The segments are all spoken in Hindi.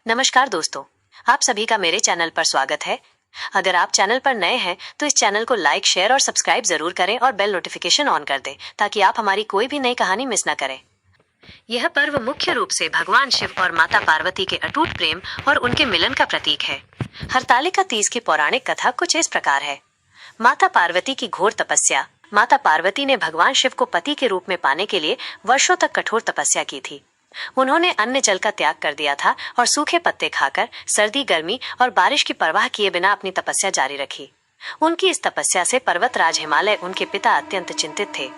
नमस्कार दोस्तों, आप सभी का मेरे चैनल पर स्वागत है। अगर आप चैनल पर नए हैं तो इस चैनल को लाइक, शेयर और सब्सक्राइब जरूर करें और बेल नोटिफिकेशन ऑन कर दें ताकि आप हमारी कोई भी नई कहानी मिस न करें। यह पर्व मुख्य रूप से भगवान शिव और माता पार्वती के अटूट प्रेम और उनके मिलन का प्रतीक है। हरतालिका तीज की पौराणिक कथा कुछ इस प्रकार है। माता पार्वती की घोर तपस्या। माता पार्वती ने भगवान शिव को पति के रूप में पाने के लिए वर्षों तक कठोर तपस्या की थी। उन्होंने अन्न जल का त्याग कर दिया था और सूखे पत्ते खाकर सर्दी, गर्मी और बारिश की परवाह किए बिना अपनी तपस्या जारी रखी। उनकी इस तपस्या से पर्वतराज हिमालय, उनके पिता, अत्यंत चिंतित थे।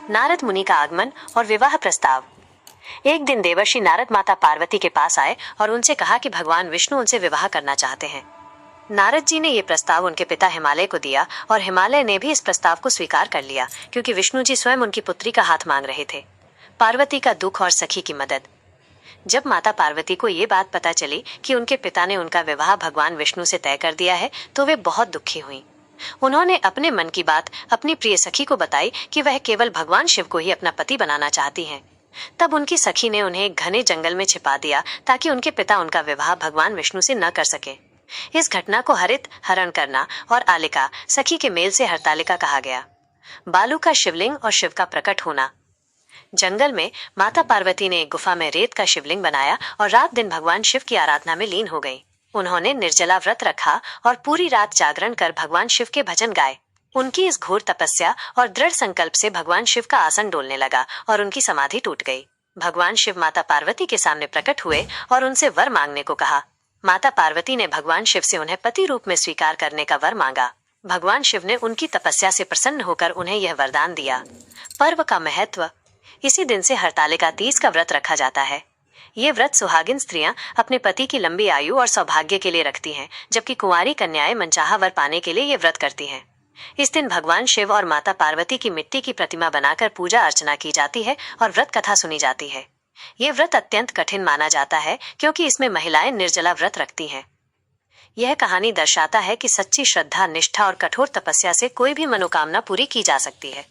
नारद मुनि का आगमन और विवाह प्रस्ताव। एक दिन देवर्षि नारद माता पार्वती के पास आए और उनसे कहा कि भगवान विष्णु उनसे विवाह करना चाहते हैं। नारद जी ने ये प्रस्ताव उनके पिता हिमालय को दिया और हिमालय ने भी इस प्रस्ताव को स्वीकार कर लिया क्योंकि विष्णु जी स्वयं उनकी पुत्री का हाथ मांग रहे थे। पार्वती का दुख और सखी की मदद। जब माता पार्वती को ये बात पता चली कि उनके पिता ने उनका विवाह भगवान विष्णु से तय कर दिया है तो वे बहुत दुखी हुईं। उन्होंने अपने मन की बात अपनी प्रिय सखी को बताई कि वह केवल भगवान शिव को ही अपना पति बनाना चाहती हैं। तब उनकी सखी ने उन्हें एक घने जंगल में छिपा दिया ताकि उनके पिता उनका विवाह भगवान विष्णु से न कर सके। इस घटना को हरित हरण करना और आलिका, सखी के मेल से हरतालिका कहा गया। बालू का शिवलिंग और शिव का प्रकट होना। जंगल में माता पार्वती ने एक गुफा में रेत का शिवलिंग बनाया और रात दिन भगवान शिव की आराधना में लीन हो गई। उन्होंने निर्जला व्रत रखा और पूरी रात जागरण कर भगवान शिव के भजन गाए। उनकी इस घोर तपस्या और दृढ़ संकल्प से भगवान शिव का आसन डोलने लगा और उनकी समाधि टूट गई। भगवान शिव माता पार्वती के सामने प्रकट हुए और उनसे वर मांगने को कहा। माता पार्वती ने भगवान शिव से उन्हें पति रूप में स्वीकार करने का वर मांगा। भगवान शिव ने उनकी तपस्या से प्रसन्न होकर उन्हें यह वरदान दिया। पर्व का महत्व। इसी दिन से हरतालिका तीज का व्रत रखा जाता है। ये व्रत सुहागिन स्त्रियां अपने पति की लंबी आयु और सौभाग्य के लिए रखती हैं, जबकि कुंवारी कन्याएं मनचाहा वर पाने के लिए ये व्रत करती हैं। इस दिन भगवान शिव और माता पार्वती की मिट्टी की प्रतिमा बनाकर पूजा अर्चना की जाती है और व्रत कथा सुनी जाती है। ये व्रत अत्यंत कठिन माना जाता है क्योंकि इसमें महिलाएं निर्जला व्रत रखती हैं। यह कहानी दर्शाता है कि सच्ची श्रद्धा, निष्ठा और कठोर तपस्या से कोई भी मनोकामना पूरी की जा सकती है।